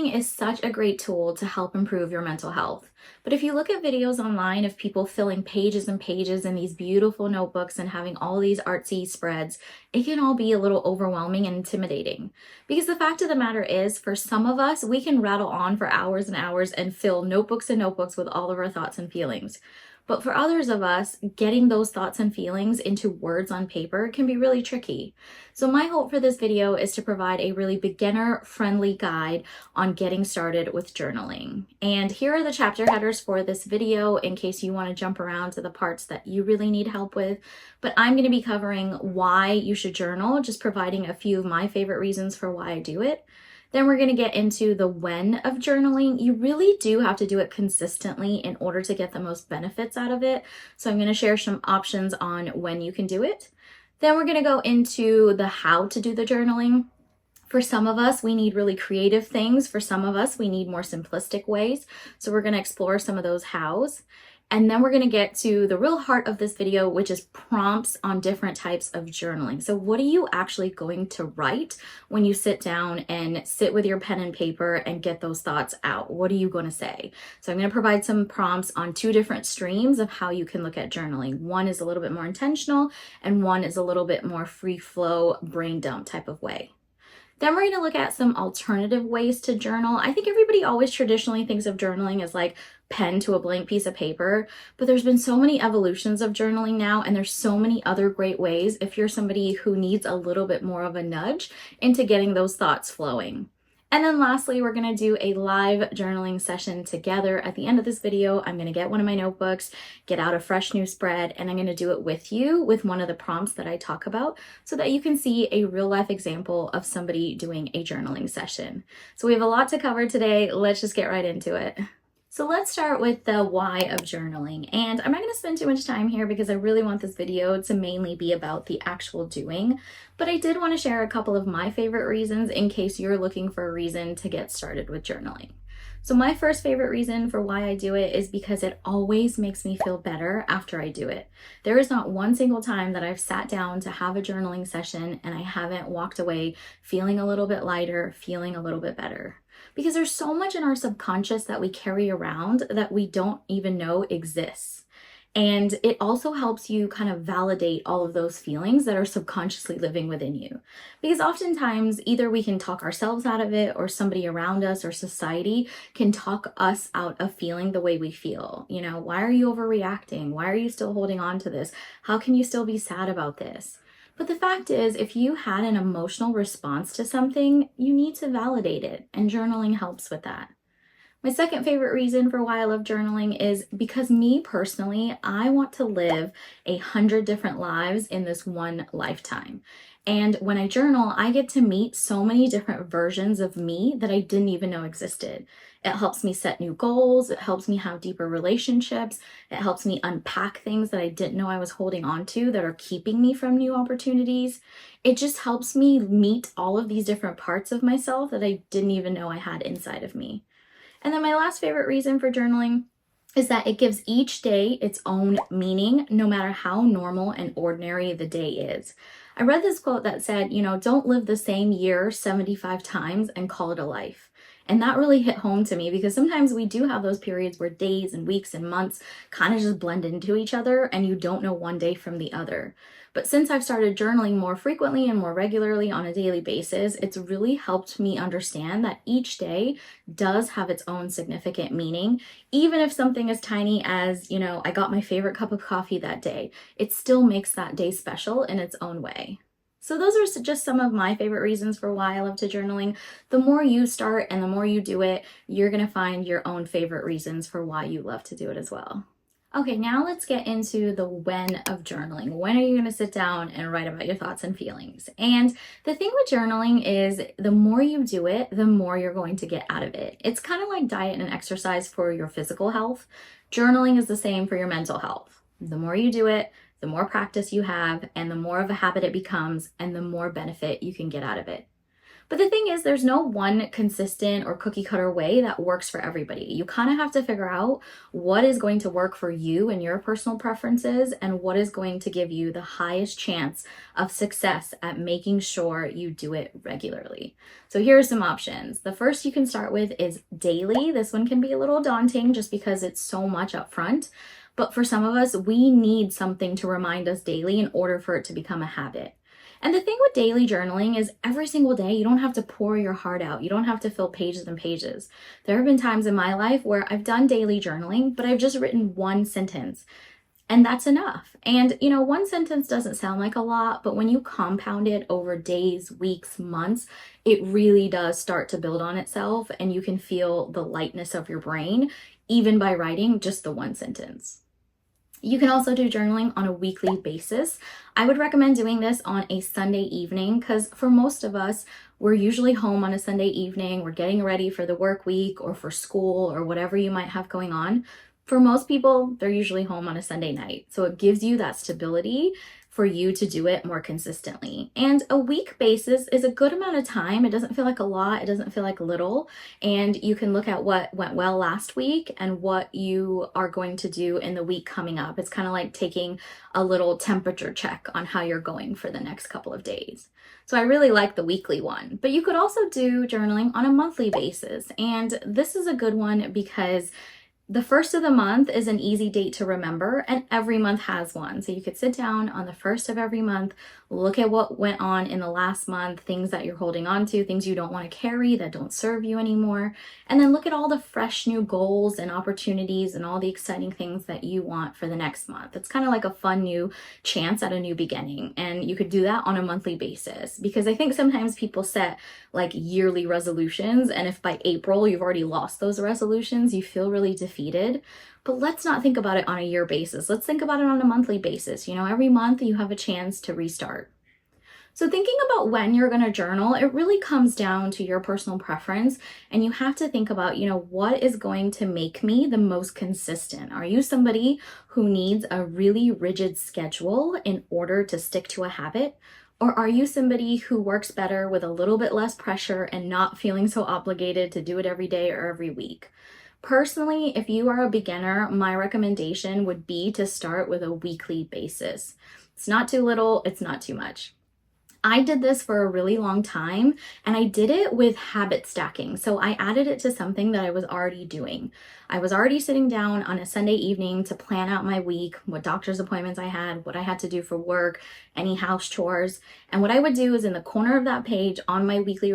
Journaling is such a great tool to help improve your mental health. But if you look at videos online of people filling pages and pages in these beautiful notebooks and having all these artsy spreads, it can all be a little overwhelming and intimidating. Because the fact of the matter is, for some of us, we can rattle on for hours and hours and fill notebooks and notebooks with all of our thoughts and feelings. But for others of us, getting those thoughts and feelings into words on paper can be really tricky. So my hope for this video is to provide a really beginner-friendly guide on getting started with journaling. And here are the chapter headers for this video in case you want to jump around to the parts that you really need help with. But I'm going to be covering why you should journal, just providing a few of my favorite reasons for why I do it. Then we're going to get into the when of journaling. You really do have to do it consistently in order to get the most benefits out of it. So I'm going to share some options on when you can do it. Then we're going to go into the how to do the journaling. For some of us, we need really creative things. For some of us, we need more simplistic ways. So we're going to explore some of those hows. And then we're going to get to the real heart of this video, which is prompts on different types of journaling. So what are you actually going to write when you sit down and sit with your pen and paper and get those thoughts out? What are you going to say? So I'm going to provide some prompts on two different streams of how you can look at journaling. One is a little bit more intentional and one is a little bit more free flow, brain dump type of way. Then we're going to look at some alternative ways to journal. I think everybody always traditionally thinks of journaling as like pen to a blank piece of paper, but there's been so many evolutions of journaling now, and there's so many other great ways if you're somebody who needs a little bit more of a nudge into getting those thoughts flowing. And then lastly, we're going to do a live journaling session together. At the end of this video, I'm going to get one of my notebooks, get out a fresh new spread, and I'm going to do it with you with one of the prompts that I talk about so that you can see a real life example of somebody doing a journaling session. So we have a lot to cover today. Let's just get right into it. So let's start with the why of journaling. And I'm not going to spend too much time here because I really want this video to mainly be about the actual doing. But I did want to share a couple of my favorite reasons in case you're looking for a reason to get started with journaling. So my first favorite reason for why I do it is because it always makes me feel better after I do it. There is not one single time that I've sat down to have a journaling session and I haven't walked away feeling a little bit lighter, feeling a little bit better. Because there's so much in our subconscious that we carry around that we don't even know exists. And it also helps you kind of validate all of those feelings that are subconsciously living within you. Because oftentimes either we can talk ourselves out of it or somebody around us or society can talk us out of feeling the way we feel. You know, why are you overreacting? Why are you still holding on to this? How can you still be sad about this? But the fact is, if you had an emotional response to something, you need to validate it, and journaling helps with that. My second favorite reason for why I love journaling is because me personally, I want to live 100 different lives in this one lifetime. And when I journal, I get to meet so many different versions of me that I didn't even know existed. It helps me set new goals. It helps me have deeper relationships. It helps me unpack things that I didn't know I was holding on to that are keeping me from new opportunities. It just helps me meet all of these different parts of myself that I didn't even know I had inside of me. And then my last favorite reason for journaling is that it gives each day its own meaning, no matter how normal and ordinary the day is. I read this quote that said, don't live the same year 75 times and call it a life. And that really hit home to me because sometimes we do have those periods where days and weeks and months kind of just blend into each other and you don't know one day from the other. But since I've started journaling more frequently and more regularly on a daily basis, it's really helped me understand that each day does have its own significant meaning. Even if something as tiny as, I got my favorite cup of coffee that day, it still makes that day special in its own way. So those are just some of my favorite reasons for why I love to journaling. The more you start and the more you do it, you're going to find your own favorite reasons for why you love to do it as well. Okay, now let's get into the when of journaling. When are you going to sit down and write about your thoughts and feelings? And the thing with journaling is the more you do it, the more you're going to get out of it. It's kind of like diet and exercise for your physical health. Journaling is the same for your mental health. The more you do it, the more practice you have, and the more of a habit it becomes, and the more benefit you can get out of it. But the thing is, there's no one consistent or cookie cutter way that works for everybody. You kind of have to figure out what is going to work for you and your personal preferences and what is going to give you the highest chance of success at making sure you do it regularly. So here are some options. The first you can start with is daily. This one can be a little daunting just because it's so much up front. But for some of us, we need something to remind us daily in order for it to become a habit. And the thing with daily journaling is every single day, you don't have to pour your heart out. You don't have to fill pages and pages. There have been times in my life where I've done daily journaling, but I've just written one sentence. And that's enough. And, one sentence doesn't sound like a lot, but when you compound it over days, weeks, months, it really does start to build on itself. And you can feel the lightness of your brain, even by writing just the one sentence. You can also do journaling on a weekly basis. I would recommend doing this on a Sunday evening because for most of us, we're usually home on a Sunday evening. We're getting ready for the work week or for school or whatever you might have going on. For most people, they're usually home on a Sunday night. So it gives you that stability for you to do it more consistently. And a week basis is a good amount of time. It doesn't feel like a lot. It doesn't feel like little. And you can look at what went well last week and what you are going to do in the week coming up. It's kind of like taking a little temperature check on how you're going for the next couple of days. So I really like the weekly one, but you could also do journaling on a monthly basis. And this is a good one because the first of the month is an easy date to remember, and every month has one. So you could sit down on the first of every month, look at what went on in the last month, things that you're holding on to, things you don't want to carry that don't serve you anymore, and then look at all the fresh new goals and opportunities and all the exciting things that you want for the next month. It's kind of like a fun new chance at a new beginning, and you could do that on a monthly basis because I think sometimes people set like yearly resolutions, and if by April you've already lost those resolutions, you feel really defeated. But let's not think about it on a year basis. Let's think about it on a monthly basis. Every month you have a chance to restart. So thinking about when you're going to journal, it really comes down to your personal preference, and you have to think about, what is going to make me the most consistent? Are you somebody who needs a really rigid schedule in order to stick to a habit? Or are you somebody who works better with a little bit less pressure and not feeling so obligated to do it every day or every week? Personally, if you are a beginner, my recommendation would be to start with a weekly basis. It's not too little, it's not too much. I did this for a really long time, and I did it with habit stacking. So I added it to something that I was already doing. I was already sitting down on a Sunday evening to plan out my week, what doctor's appointments I had, what I had to do for work, any house chores. And what I would do is in the corner of that page on my weekly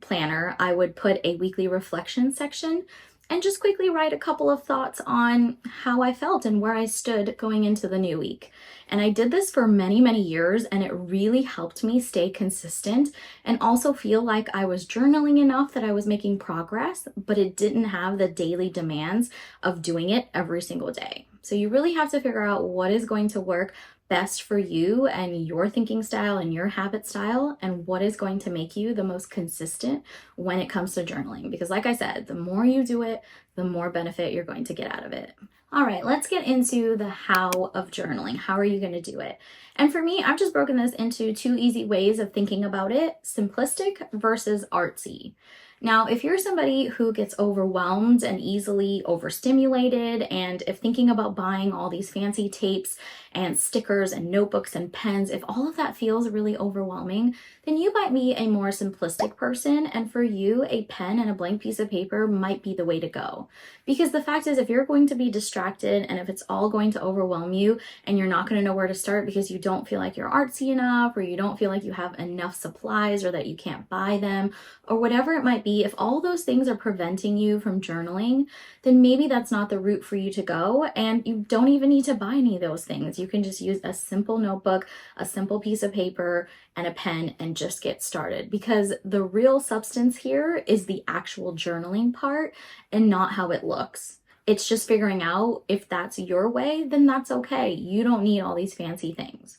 planner, I would put a weekly reflection section and just quickly write a couple of thoughts on how I felt and where I stood going into the new week. And I did this for many, many years, and it really helped me stay consistent and also feel like I was journaling enough that I was making progress, but it didn't have the daily demands of doing it every single day. So you really have to figure out what is going to work best for you and your thinking style and your habit style, and what is going to make you the most consistent when it comes to journaling. Because like I said, the more you do it, the more benefit you're going to get out of it. All right, let's get into the how of journaling. How are you going to do it? And for me, I've just broken this into two easy ways of thinking about it: simplistic versus artsy. Now, if you're somebody who gets overwhelmed and easily overstimulated, and if thinking about buying all these fancy tapes and stickers and notebooks and pens, if all of that feels really overwhelming, then you might be a more simplistic person. And for you, a pen and a blank piece of paper might be the way to go. Because the fact is, if you're going to be distracted and if it's all going to overwhelm you and you're not going to know where to start because you don't feel like you're artsy enough, or you don't feel like you have enough supplies, or that you can't buy them, or whatever it might be, if all those things are preventing you from journaling, then maybe that's not the route for you to go. And you don't even need to buy any of those things. You can just use a simple notebook, a simple piece of paper, and a pen, and just get started. Because the real substance here is the actual journaling part and not how it looks. It's just figuring out if that's your way, then that's okay. You don't need all these fancy things.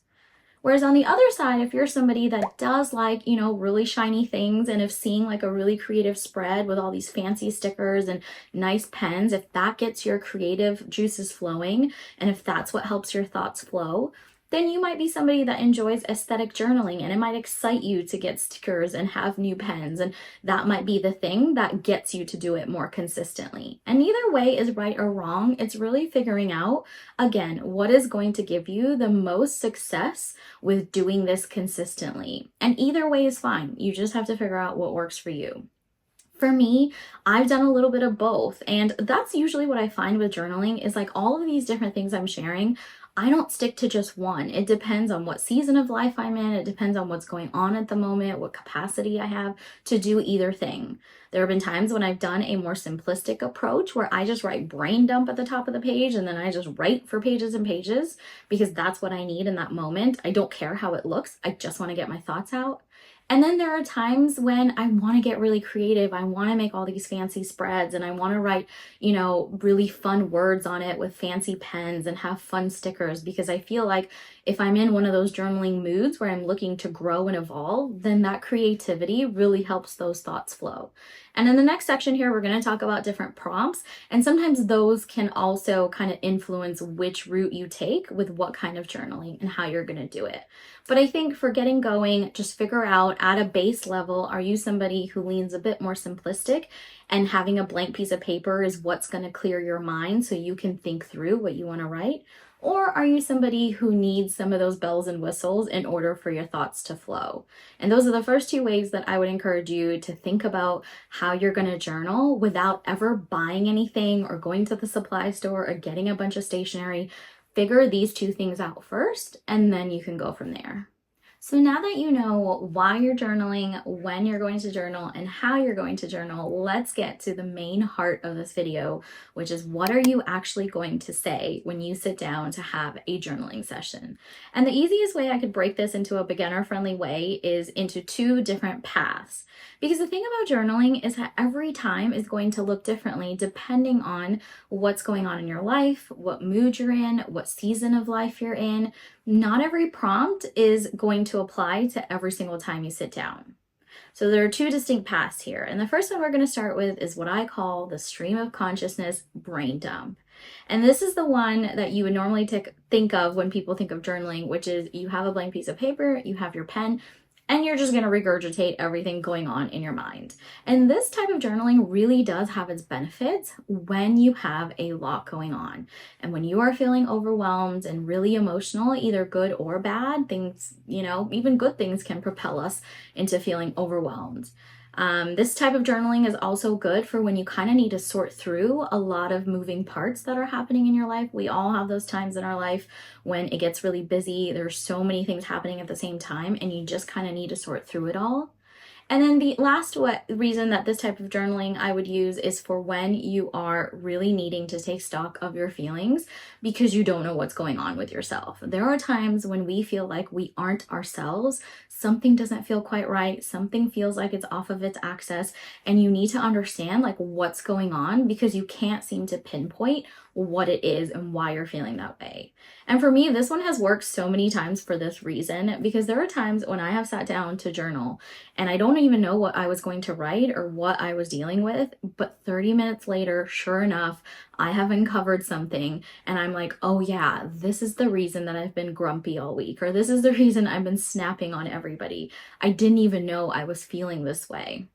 Whereas on the other side, if you're somebody that does like, really shiny things, and if seeing like a really creative spread with all these fancy stickers and nice pens, if that gets your creative juices flowing, and if that's what helps your thoughts flow, then you might be somebody that enjoys aesthetic journaling and it might excite you to get stickers and have new pens. And that might be the thing that gets you to do it more consistently. And neither way is right or wrong. It's really figuring out, again, what is going to give you the most success with doing this consistently. And either way is fine. You just have to figure out what works for you. For me, I've done a little bit of both, and that's usually what I find with journaling is like all of these different things I'm sharing, I don't stick to just one. It depends on what season of life I'm in. It depends on what's going on at the moment, what capacity I have to do either thing. There have been times when I've done a more simplistic approach where I just write brain dump at the top of the page and then I just write for pages and pages because that's what I need in that moment. I don't care how it looks. I just want to get my thoughts out. And then there are times when I want to get really creative. I want to make all these fancy spreads and I want to write, really fun words on it with fancy pens and have fun stickers because I feel like if I'm in one of those journaling moods where I'm looking to grow and evolve, then that creativity really helps those thoughts flow. And in the next section here, we're going to talk about different prompts. And sometimes those can also kind of influence which route you take with what kind of journaling and how you're going to do it. But I think for getting going, just figure out at a base level, are you somebody who leans a bit more simplistic and having a blank piece of paper is what's going to clear your mind so you can think through what you want to write? Or are you somebody who needs some of those bells and whistles in order for your thoughts to flow? And those are the first two ways that I would encourage you to think about how you're going to journal without ever buying anything or going to the supply store or getting a bunch of stationery. Figure these two things out first, and then you can go from there. So now that you know why you're journaling, when you're going to journal, and how you're going to journal, let's get to the main heart of this video, which is what are you actually going to say when you sit down to have a journaling session? And the easiest way I could break this into a beginner-friendly way is into two different paths. Because the thing about journaling is that every time is going to look differently depending on what's going on in your life, what mood you're in, what season of life you're in. Not every prompt is going to apply to every single time you sit down. So there are two distinct paths here. And the first one we're going to start with is what I call the stream of consciousness brain dump. And this is the one that you would normally think of when people think of journaling, which is you have a blank piece of paper, you have your pen, and you're just going to regurgitate everything going on in your mind. And this type of journaling really does have its benefits when you have a lot going on. And when you are feeling overwhelmed and really emotional, either good or bad, things, even good things can propel us into feeling overwhelmed. This type of journaling is also good for when you kind of need to sort through a lot of moving parts that are happening in your life. We all have those times in our life when it gets really busy. There's so many things happening at the same time and you just kind of need to sort through it all. And then the last reason that this type of journaling I would use is for when you are really needing to take stock of your feelings because you don't know what's going on with yourself. There are times when we feel like we aren't ourselves. Something doesn't feel quite right. Something feels like it's off of its axis, and you need to understand like what's going on because you can't seem to pinpoint what it is and why you're feeling that way. And for me, this one has worked so many times for this reason, because there are times when I have sat down to journal and I don't even know what I was going to write or what I was dealing with, but 30 minutes later, sure enough, I have uncovered something and I'm like, oh yeah, this is the reason that I've been grumpy all week, or this is the reason I've been snapping on everybody. I didn't even know I was feeling this way.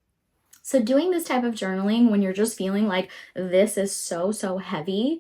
So doing this type of journaling when you're just feeling like this is so heavy,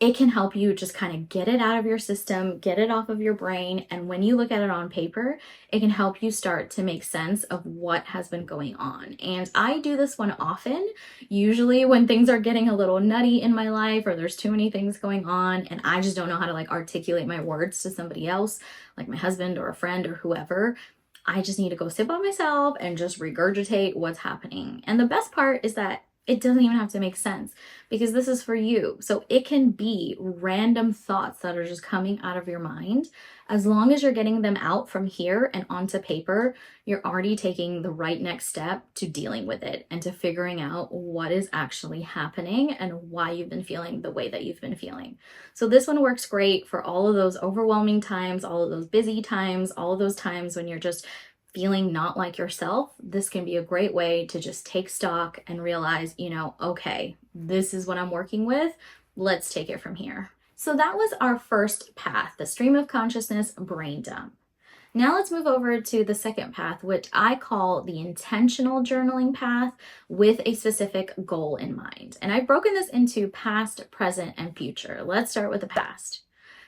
it can help you just kind of get it out of your system, get it off of your brain. And when you look at it on paper, it can help you start to make sense of what has been going on. And I do this one often, usually when things are getting a little nutty in my life or there's too many things going on and I just don't know how to articulate my words to somebody else, like my husband or a friend or whoever. I just need to go sit by myself and just regurgitate what's happening. And the best part is that it doesn't even have to make sense because this is for you. So it can be random thoughts that are just coming out of your mind. As long as you're getting them out from here and onto paper, you're already taking the right next step to dealing with it and to figuring out what is actually happening and why you've been feeling the way that you've been feeling. So this one works great for all of those overwhelming times, all of those busy times, all of those times when you're just feeling not like yourself. This can be a great way to just take stock and realize, okay, this is what I'm working with. Let's take it from here. So that was our first path, the stream of consciousness brain dump. Now let's move over to the second path, which I call the intentional journaling path with a specific goal in mind. And I've broken this into past, present, and future. Let's start with the past.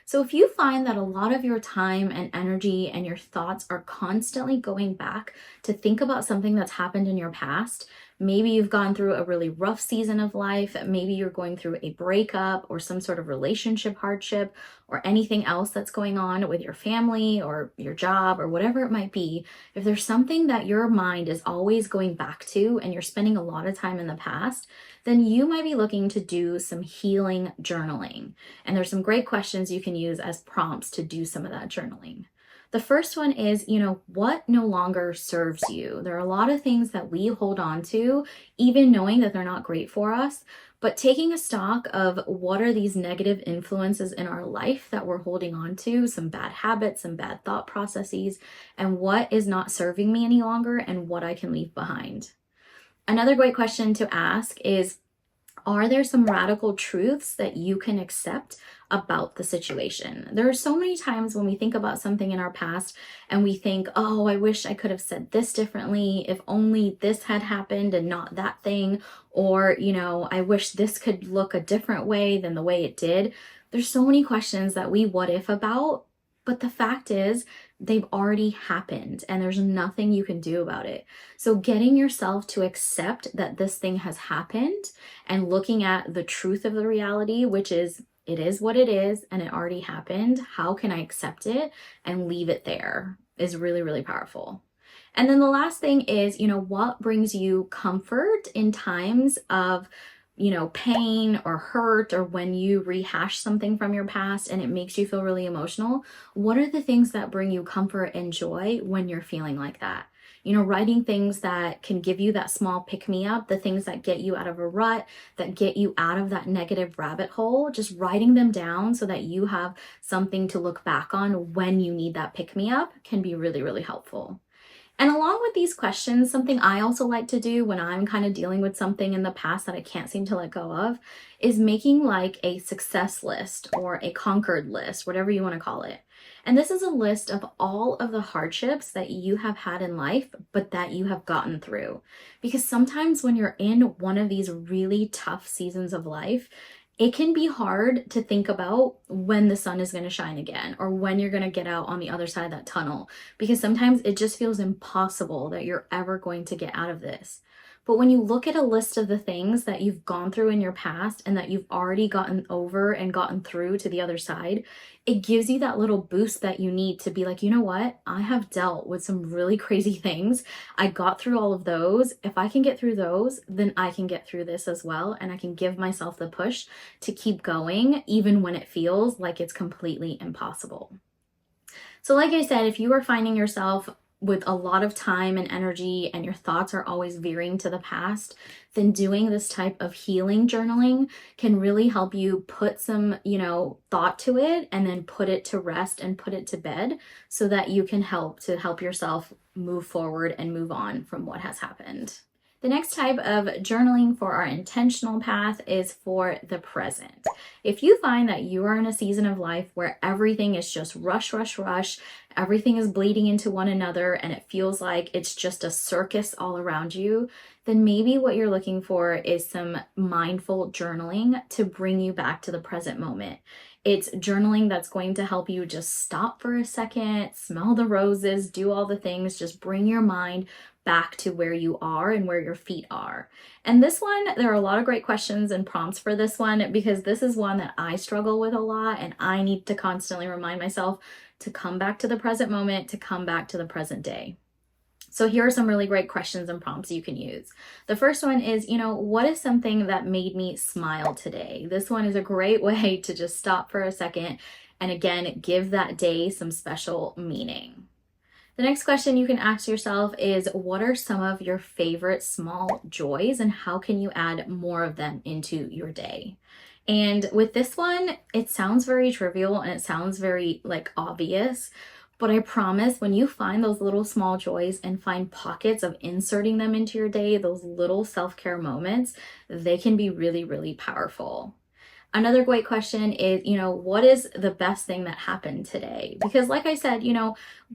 So if you find that a lot of your time and energy and your thoughts are constantly going back to think about something that's happened in your past, maybe you've gone through a really rough season of life, maybe you're going through a breakup or some sort of relationship hardship or anything else that's going on with your family or your job or whatever it might be, if there's something that your mind is always going back to and you're spending a lot of time in the past, then you might be looking to do some healing journaling. And there's some great questions you can use as prompts to do some of that journaling. The first one is, what no longer serves you? There are a lot of things that we hold on to, even knowing that they're not great for us, but taking a stock of what are these negative influences in our life that we're holding on to, some bad habits, some bad thought processes, and what is not serving me any longer and what I can leave behind. Another great question to ask is, are there some radical truths that you can accept about the situation? There are so many times when we think about something in our past and we think, oh, I wish I could have said this differently. If only this had happened and not that thing. Or, I wish this could look a different way than the way it did. There's so many questions that we what if about. But the fact is, they've already happened and there's nothing you can do about it. So getting yourself to accept that this thing has happened and looking at the truth of the reality, which is it is what it is and it already happened. How can I accept it and leave it there is really, really powerful. And then the last thing is, what brings you comfort in times of pain or hurt, or when you rehash something from your past and it makes you feel really emotional. What are the things that bring you comfort and joy when you're feeling like that? Writing things that can give you that small pick-me-up, the things that get you out of a rut, that get you out of that negative rabbit hole, just writing them down so that you have something to look back on when you need that pick-me-up can be really, really helpful. And along with these questions, something I also like to do when I'm kind of dealing with something in the past that I can't seem to let go of is making like a success list or a conquered list, whatever you want to call it. And this is a list of all of the hardships that you have had in life, but that you have gotten through. Because sometimes when you're in one of these really tough seasons of life, it can be hard to think about when the sun is going to shine again or when you're going to get out on the other side of that tunnel, because sometimes it just feels impossible that you're ever going to get out of this. But when you look at a list of the things that you've gone through in your past and that you've already gotten over and gotten through to the other side, it gives you that little boost that you need to be like, you know what? I have dealt with some really crazy things. I got through all of those. If I can get through those, then I can get through this as well. And I can give myself the push to keep going, even when it feels like it's completely impossible. So like I said, if you are finding yourself with a lot of time and energy and your thoughts are always veering to the past, then doing this type of healing journaling can really help you put some, thought to it and then put it to rest and put it to bed so that you can help yourself move forward and move on from what has happened. The next type of journaling for our intentional path is for the present. If you find that you are in a season of life where everything is just rush, rush, rush, everything is bleeding into one another, and it feels like it's just a circus all around you, then maybe what you're looking for is some mindful journaling to bring you back to the present moment. It's journaling that's going to help you just stop for a second, smell the roses, do all the things, just bring your mind back to where you are and where your feet are. And this one, there are a lot of great questions and prompts for this one because this is one that I struggle with a lot and I need to constantly remind myself to come back to the present moment, to come back to the present day. So here are some really great questions and prompts you can use. The first one is, what is something that made me smile today? This one is a great way to just stop for a second and again, give that day some special meaning. The next question you can ask yourself is, what are some of your favorite small joys and how can you add more of them into your day? And with this one, it sounds very trivial and it sounds very obvious, but I promise when you find those little small joys and find pockets of inserting them into your day, those little self-care moments, they can be really, really powerful. Another great question is, what is the best thing that happened today? Because like I said,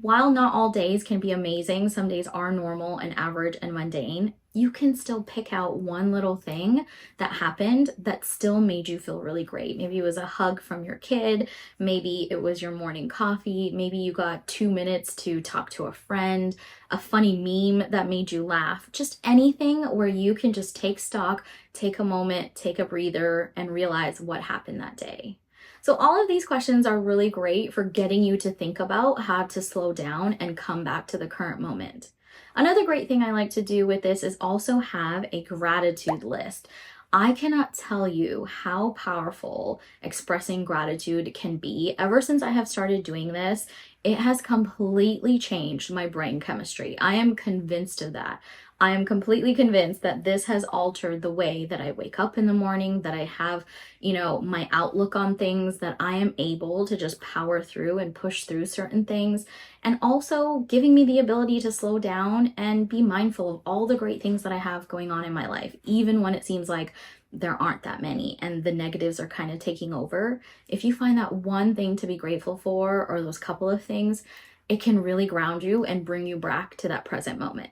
while not all days can be amazing, some days are normal and average and mundane, you can still pick out one little thing that happened that still made you feel really great. Maybe it was a hug from your kid. Maybe it was your morning coffee. Maybe you got 2 minutes to talk to a friend, a funny meme that made you laugh. Just anything where you can just take stock, take a moment, take a breather, and realize what happened that day. So all of these questions are really great for getting you to think about how to slow down and come back to the current moment. Another great thing I like to do with this is also have a gratitude list. I cannot tell you how powerful expressing gratitude can be. Ever since I have started doing this, it has completely changed my brain chemistry. I am convinced of that. I am completely convinced that this has altered the way that I wake up in the morning, that I have, my outlook on things, that I am able to just power through and push through certain things, and also giving me the ability to slow down and be mindful of all the great things that I have going on in my life, even when it seems like there aren't that many and the negatives are kind of taking over. If you find that one thing to be grateful for, or those couple of things, it can really ground you and bring you back to that present moment.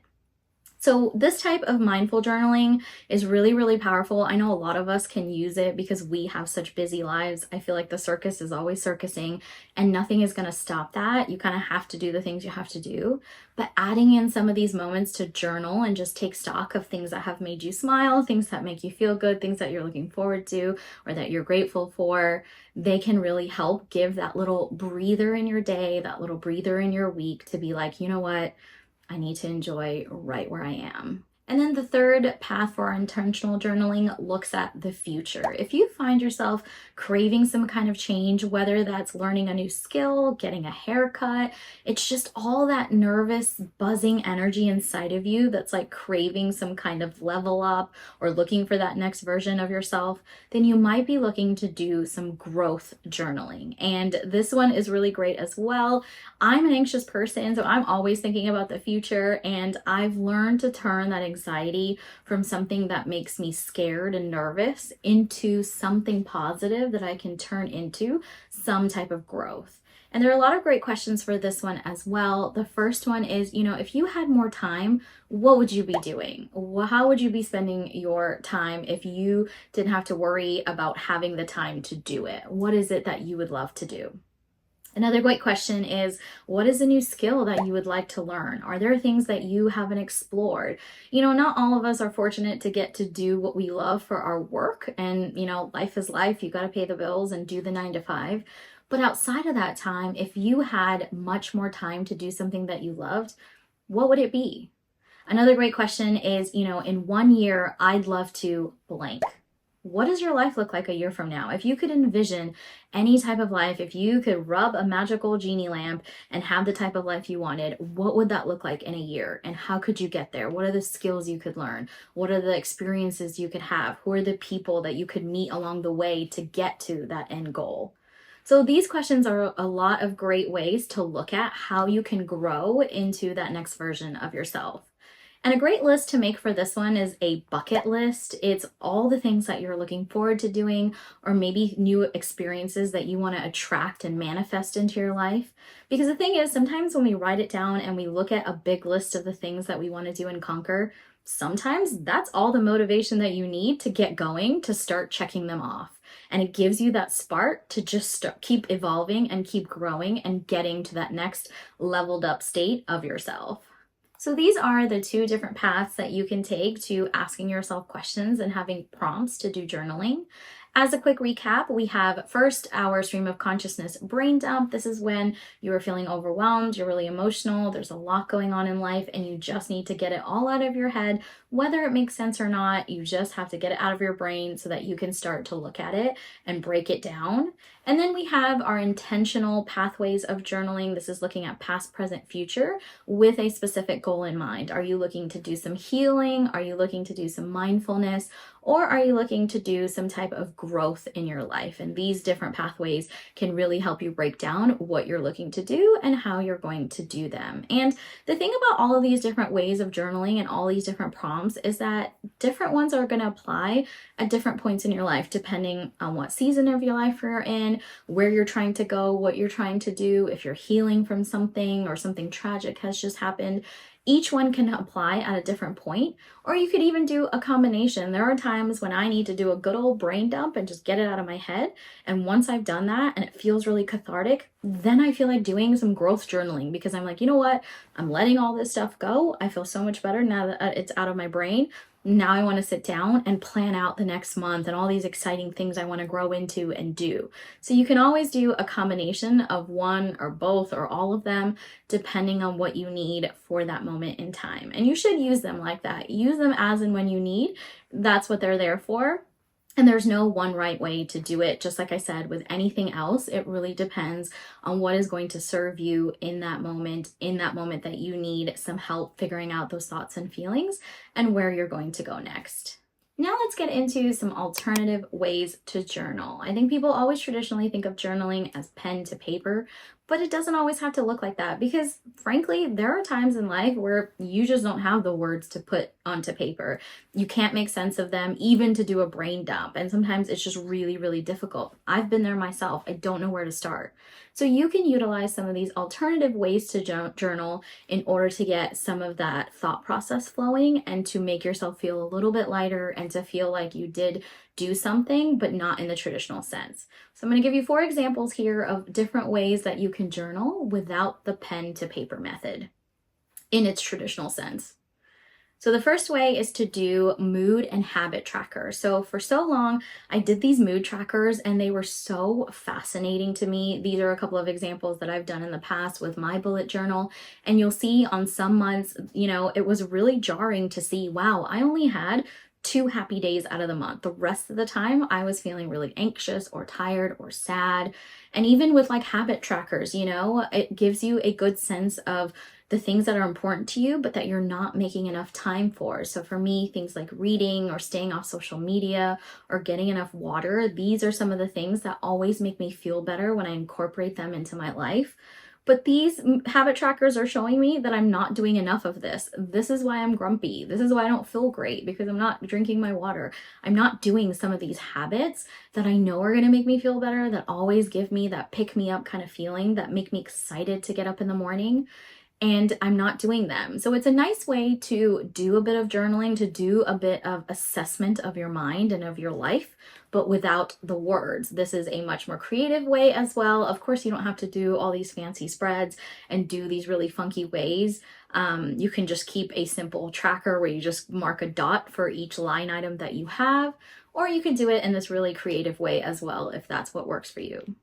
So this type of mindful journaling is really, really powerful. I know a lot of us can use it because we have such busy lives. I feel like the circus is always circusing and nothing is going to stop that. You kind of have to do the things you have to do. But adding in some of these moments to journal and just take stock of things that have made you smile, things that make you feel good, things that you're looking forward to or that you're grateful for, they can really help give that little breather in your day, that little breather in your week to be like, you know what? I need to enjoy right where I am. And then the third path for intentional journaling looks at the future. If you find yourself craving some kind of change, whether that's learning a new skill, getting a haircut, it's just all that nervous, buzzing energy inside of you that's like craving some kind of level up or looking for that next version of yourself, then you might be looking to do some growth journaling. And this one is really great as well. I'm an anxious person, so I'm always thinking about the future, and I've learned to turn that anxiety from something that makes me scared and nervous into something positive that I can turn into some type of growth. And there are a lot of great questions for this one as well. The first one is, if you had more time, what would you be doing? How would you be spending your time if you didn't have to worry about having the time to do it? What is it that you would love to do? Another great question is, what is a new skill that you would like to learn? Are there things that you haven't explored? Not all of us are fortunate to get to do what we love for our work. And, life is life. You got to pay the bills and do the 9 to 5. But outside of that time, if you had much more time to do something that you loved, what would it be? Another great question is, in 1 year, I'd love to blank. What does your life look like a year from now? If you could envision any type of life, if you could rub a magical genie lamp and have the type of life you wanted, what would that look like in a year? And how could you get there? What are the skills you could learn? What are the experiences you could have? Who are the people that you could meet along the way to get to that end goal? So these questions are a lot of great ways to look at how you can grow into that next version of yourself. And a great list to make for this one is a bucket list. It's all the things that you're looking forward to doing, or maybe new experiences that you want to attract and manifest into your life. Because the thing is, sometimes when we write it down and we look at a big list of the things that we want to do and conquer, sometimes that's all the motivation that you need to get going, to start checking them off. And it gives you that spark to just keep evolving and keep growing and getting to that next leveled up state of yourself. So these are the 2 different paths that you can take to asking yourself questions and having prompts to do journaling. As a quick recap, we have first our stream of consciousness brain dump. This is when you are feeling overwhelmed, you're really emotional, there's a lot going on in life, and you just need to get it all out of your head. Whether it makes sense or not, you just have to get it out of your brain so that you can start to look at it and break it down. And then we have our intentional pathways of journaling. This is looking at past, present, future with a specific goal in mind. Are you looking to do some healing? Are you looking to do some mindfulness? Or are you looking to do some type of growth in your life? And these different pathways can really help you break down what you're looking to do and how you're going to do them. And the thing about all of these different ways of journaling and all these different prompts is that different ones are going to apply at different points in your life, depending on what season of your life you're in, where you're trying to go, what you're trying to do, if you're healing from something or something tragic has just happened. Each one can apply at a different point, or you could even do a combination. There are times when I need to do a good old brain dump and just get it out of my head. And once I've done that and it feels really cathartic, then I feel like doing some growth journaling because I'm like, you know what? I'm letting all this stuff go. I feel so much better now that it's out of my brain. Now I want to sit down and plan out the next month and all these exciting things I want to grow into and do. So you can always do a combination of one or both or all of them, depending on what you need for that moment in time. And you should use them like that. Use them as and when you need. That's what they're there for. And there's no one right way to do it. Just like I said, with anything else, it really depends on what is going to serve you in that moment that you need some help figuring out those thoughts and feelings and where you're going to go next. Now let's get into some alternative ways to journal. I think people always traditionally think of journaling as pen to paper, but it doesn't always have to look like that because frankly, there are times in life where you just don't have the words to put onto paper. You can't make sense of them, even to do a brain dump. And sometimes it's just really, really difficult. I've been there myself. I don't know where to start. So you can utilize some of these alternative ways to journal in order to get some of that thought process flowing and to make yourself feel a little bit lighter and to feel like you did do something, but not in the traditional sense. So I'm going to give you 4 examples here of different ways that you can journal without the pen to paper method in its traditional sense. So the first way is to do mood and habit trackers. So for so long, I did these mood trackers and they were so fascinating to me. These are a couple of examples that I've done in the past with my bullet journal. And you'll see on some months, it was really jarring to see, wow, I only had 2 happy days out of the month. The rest of the time I was feeling really anxious or tired or sad. And even with like habit trackers, it gives you a good sense of the things that are important to you, but that you're not making enough time for. So for me, things like reading or staying off social media or getting enough water, these are some of the things that always make me feel better when I incorporate them into my life. But these habit trackers are showing me that I'm not doing enough of this. This is why I'm grumpy. This is why I don't feel great, because I'm not drinking my water. I'm not doing some of these habits that I know are going to make me feel better, that always give me that pick me up kind of feeling, that make me excited to get up in the morning. And I'm not doing them. So it's a nice way to do a bit of journaling, to do a bit of assessment of your mind and of your life, but without the words. This is a much more creative way as well. Of course, you don't have to do all these fancy spreads and do these really funky ways. You can just keep a simple tracker where you just mark a dot for each line item that you have, or you can do it in this really creative way as well, if that's what works for you.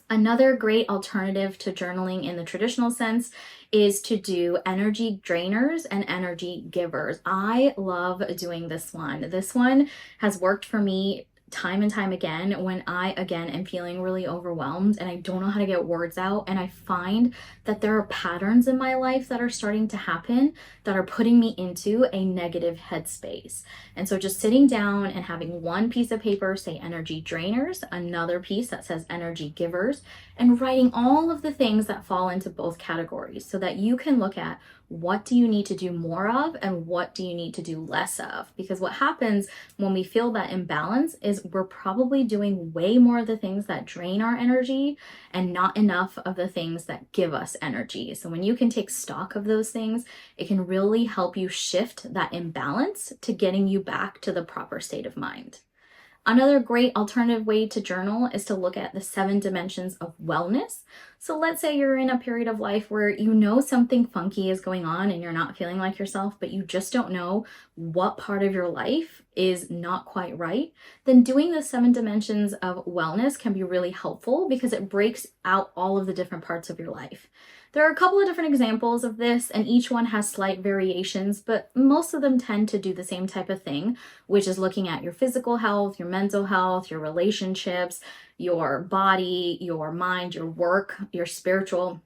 Another great alternative to journaling in the traditional sense is to do energy drainers and energy givers. I love doing this one. This one has worked for me time and time again when I, again, am feeling really overwhelmed and I don't know how to get words out. And I find that there are patterns in my life that are starting to happen that are putting me into a negative headspace. And so just sitting down and having one piece of paper say energy drainers, another piece that says energy givers, and writing all of the things that fall into both categories so that you can look at what do you need to do more of and what do you need to do less of? Because what happens when we feel that imbalance is we're probably doing way more of the things that drain our energy and not enough of the things that give us energy. So when you can take stock of those things, it can really help you shift that imbalance to getting you back to the proper state of mind. Another great alternative way to journal is to look at the 7 dimensions of wellness. So let's say you're in a period of life where you know something funky is going on and you're not feeling like yourself, but you just don't know what part of your life is not quite right. Then doing the 7 dimensions of wellness can be really helpful because it breaks out all of the different parts of your life. There are a couple of different examples of this, and each one has slight variations, but most of them tend to do the same type of thing, which is looking at your physical health, your mental health, your relationships, your body, your mind, your work, your spiritual,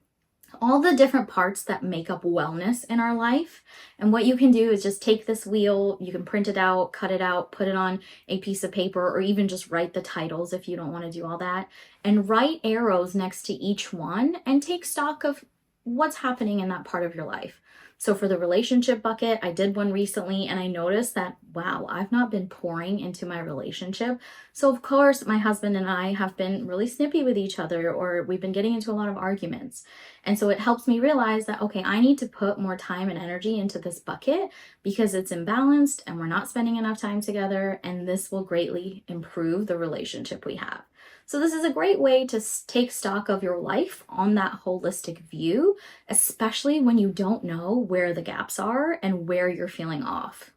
all the different parts that make up wellness in our life. And what you can do is just take this wheel, you can print it out, cut it out, put it on a piece of paper, or even just write the titles if you don't want to do all that, and write arrows next to each one and take stock of what's happening in that part of your life. So for the relationship bucket, I did one recently and I noticed that, wow, I've not been pouring into my relationship. So of course, my husband and I have been really snippy with each other, or we've been getting into a lot of arguments. And so it helps me realize that, okay, I need to put more time and energy into this bucket because it's imbalanced and we're not spending enough time together, and this will greatly improve the relationship we have. So this is a great way to take stock of your life on that holistic view, especially when you don't know where the gaps are and where you're feeling off.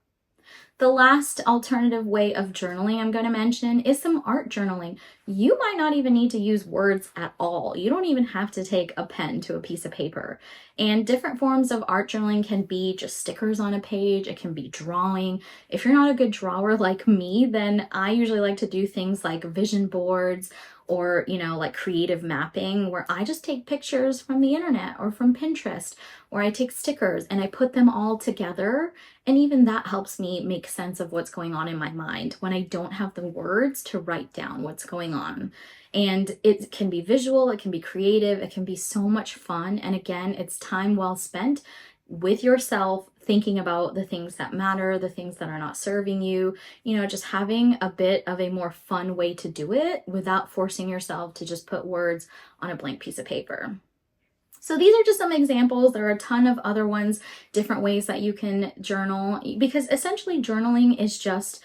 The last alternative way of journaling I'm going to mention is some art journaling. You might not even need to use words at all. You don't even have to take a pen to a piece of paper. And different forms of art journaling can be just stickers on a page. It can be drawing. If you're not a good drawer like me, then I usually like to do things like vision boards, or, like creative mapping, where I just take pictures from the internet or from Pinterest, or I take stickers and I put them all together. And even that helps me make sense of what's going on in my mind when I don't have the words to write down what's going on. And it can be visual, it can be creative, it can be so much fun. And again, it's time well spent with yourself, thinking about the things that matter, the things that are not serving you, just having a bit of a more fun way to do it without forcing yourself to just put words on a blank piece of paper. So these are just some examples. There are a ton of other ones, different ways that you can journal, because essentially journaling is just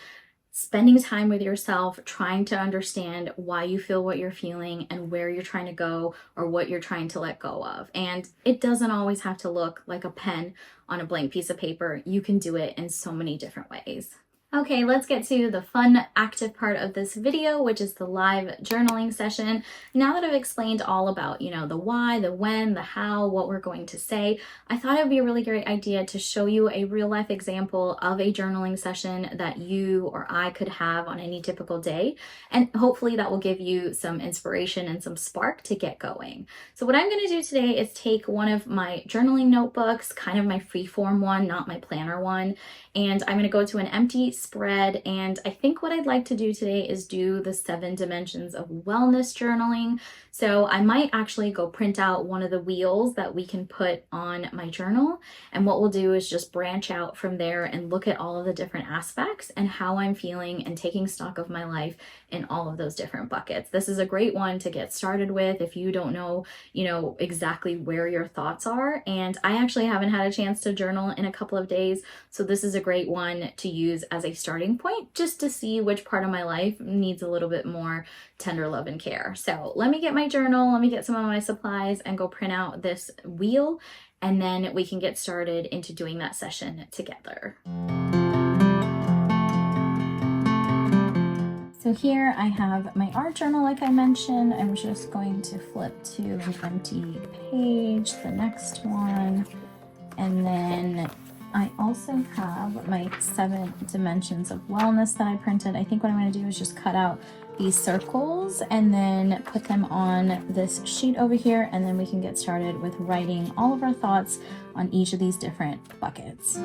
spending time with yourself, trying to understand why you feel what you're feeling and where you're trying to go, or what you're trying to let go of. And it doesn't always have to look like a pen on a blank piece of paper. You can do it in so many different ways. Okay, let's get to the fun, active part of this video, which is the live journaling session. Now that I've explained all about, the why, the when, the how, what we're going to say, I thought it would be a really great idea to show you a real life example of a journaling session that you or I could have on any typical day. And hopefully that will give you some inspiration and some spark to get going. So what I'm going to do today is take one of my journaling notebooks, kind of my freeform one, not my planner one, and I'm going to go to an empty spread. And I think what I'd like to do today is do the 7 dimensions of wellness journaling. So I might actually go print out one of the wheels that we can put on my journal. And what we'll do is just branch out from there and look at all of the different aspects and how I'm feeling and taking stock of my life in all of those different buckets. This is a great one to get started with if you don't know, exactly where your thoughts are. And I actually haven't had a chance to journal in a couple of days. So this is a great one to use as a starting point, just to see which part of my life needs a little bit more tender love and care. So let me get my journal, let me get some of my supplies and go print out this wheel, and then we can get started into doing that session together. So here I have my art journal, like I mentioned. I'm just going to flip to an empty page, the next one, and then I also have my 7 dimensions of wellness that I printed. I think what I'm going to do is just cut out these circles and then put them on this sheet over here, and then we can get started with writing all of our thoughts on each of these different buckets.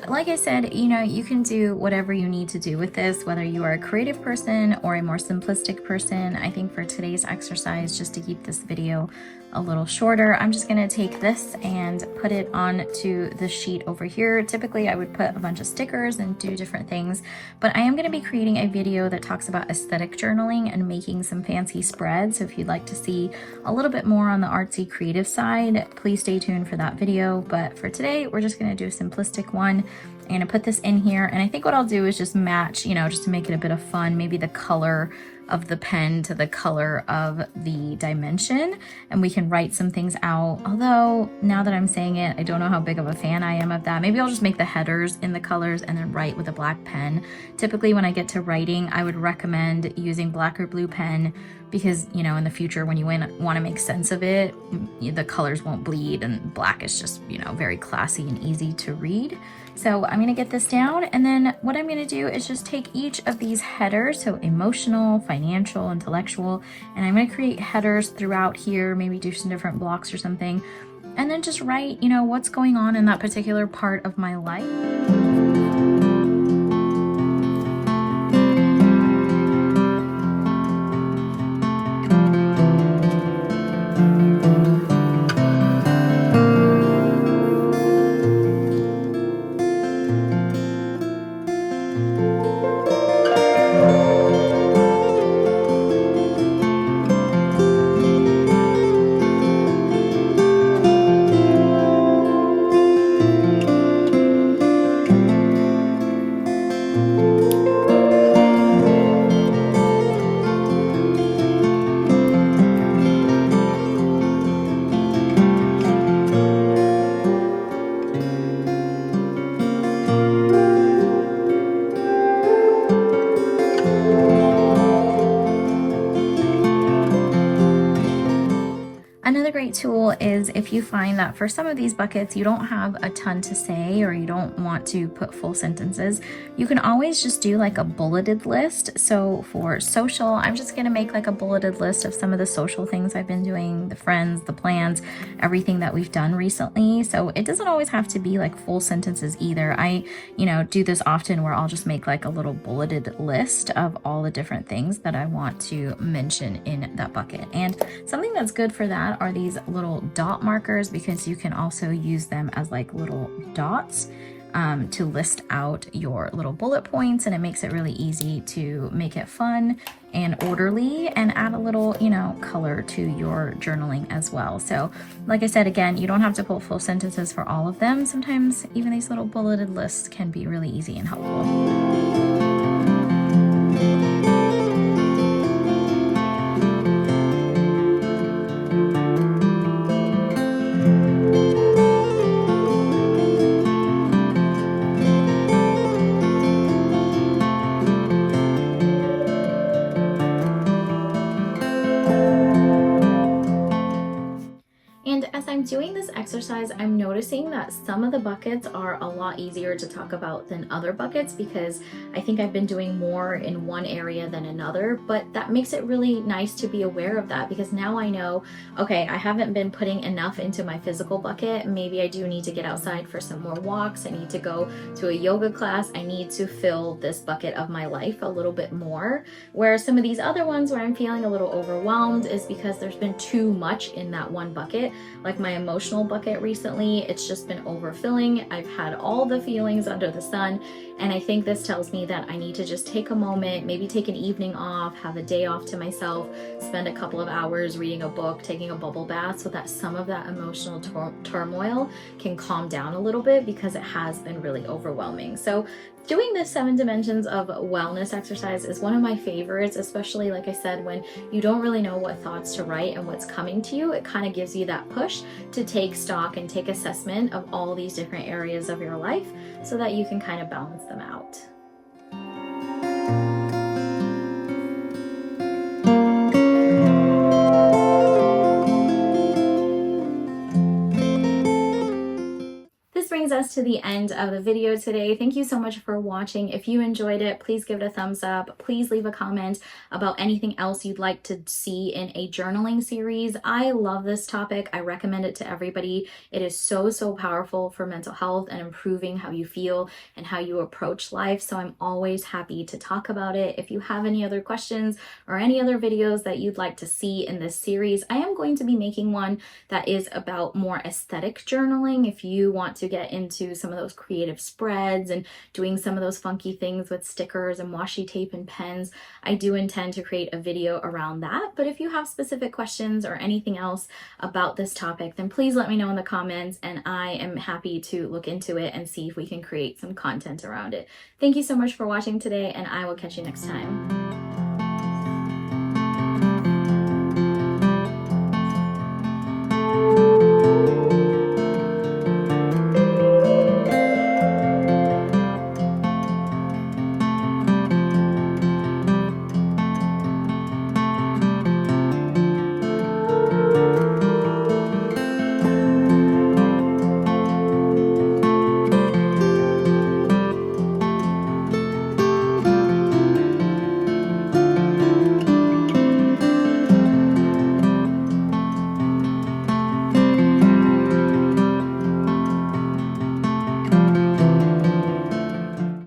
Like I said, you can do whatever you need to do with this, whether you are a creative person or a more simplistic person. I think for today's exercise, just to keep this video a little shorter, I'm just going to take this and put it onto the sheet over here. Typically, I would put a bunch of stickers and do different things, but I am going to be creating a video that talks about aesthetic journaling and making some fancy spreads. So if you'd like to see a little bit more on the artsy creative side, please stay tuned for that video. But for today, we're just going to do a simplistic one. I'm going to put this in here, and I think what I'll do is just match, just to make it a bit of fun, maybe the color of the pen to the color of the dimension, and we can write some things out. Although now that I'm saying it, I don't know how big of a fan I am of that. Maybe I'll just make the headers in the colors and then write with a black pen. Typically when I get to writing, I would recommend using black or blue pen because, you know, in the future when you want to make sense of it, the colors won't bleed, and black is just, you know, very classy and easy to read. So I'm gonna get this down, and then what I'm gonna do is just take each of these headers, so emotional, financial, intellectual, and I'm gonna create headers throughout here, maybe do some different blocks or something, and then just write, you know, what's going on in that particular part of my life. Another great tool is if you find that for some of these buckets you don't have a ton to say or you don't want to put full sentences, you can always just do like a bulleted list. So for social, I'm just going to make like a bulleted list of some of the social things I've been doing, the friends, the plans, everything that we've done recently. So it doesn't always have to be like full sentences either. I, you know, do this often where I'll just make like a little bulleted list of all the different things that I want to mention in that bucket. And something that's good for that are these little dot markers, because you can also use them as like little dots to list out your little bullet points, and it makes it really easy to make it fun and orderly and add a little, you know, color to your journaling as well. So like I said, again, you don't have to put full sentences for all of them. Sometimes even these little bulleted lists can be really easy and helpful. And as I'm doing this exercise, I'm noticing that some of the buckets are a lot easier to talk about than other buckets, because I think I've been doing more in one area than another, but that makes it really nice to be aware of that, because now I know, okay, I haven't been putting enough into my physical bucket. Maybe I do need to get outside for some more walks. I need to go to a yoga class. I need to fill this bucket of my life a little bit more. Where some of these other ones where I'm feeling a little overwhelmed is because there's been too much in that one bucket. Like my emotional bucket recently, it's just been overfilling. I've had all the feelings under the sun, and I think this tells me that I need to just take a moment, maybe take an evening off, have a day off to myself, spend a couple of hours reading a book, taking a bubble bath, so that some of that emotional turmoil can calm down a little bit, because it has been really overwhelming. So doing this 7 dimensions of wellness exercise is one of my favorites, especially like I said, when you don't really know what thoughts to write and what's coming to you. It kind of gives you that push to take stock and take assessment of all these different areas of your life so that you can kind of balance them out. This brings us to the end of the video today. Thank you so much for watching. If you enjoyed it, please give it a thumbs up. Please leave a comment about anything else you'd like to see in a journaling series. I love this topic. I recommend it to everybody. It is so, so powerful for mental health and improving how you feel and how you approach life. So I'm always happy to talk about it. If you have any other questions or any other videos that you'd like to see in this series, I am going to be making one that is about more aesthetic journaling. If you want to get into some of those creative spreads and doing some of those funky things with stickers and washi tape and pens, I do intend to create a video around that. But if you have specific questions or anything else about this topic, then please let me know in the comments, and I am happy to look into it and see if we can create some content around it. Thank you so much for watching today, and I will catch you next time.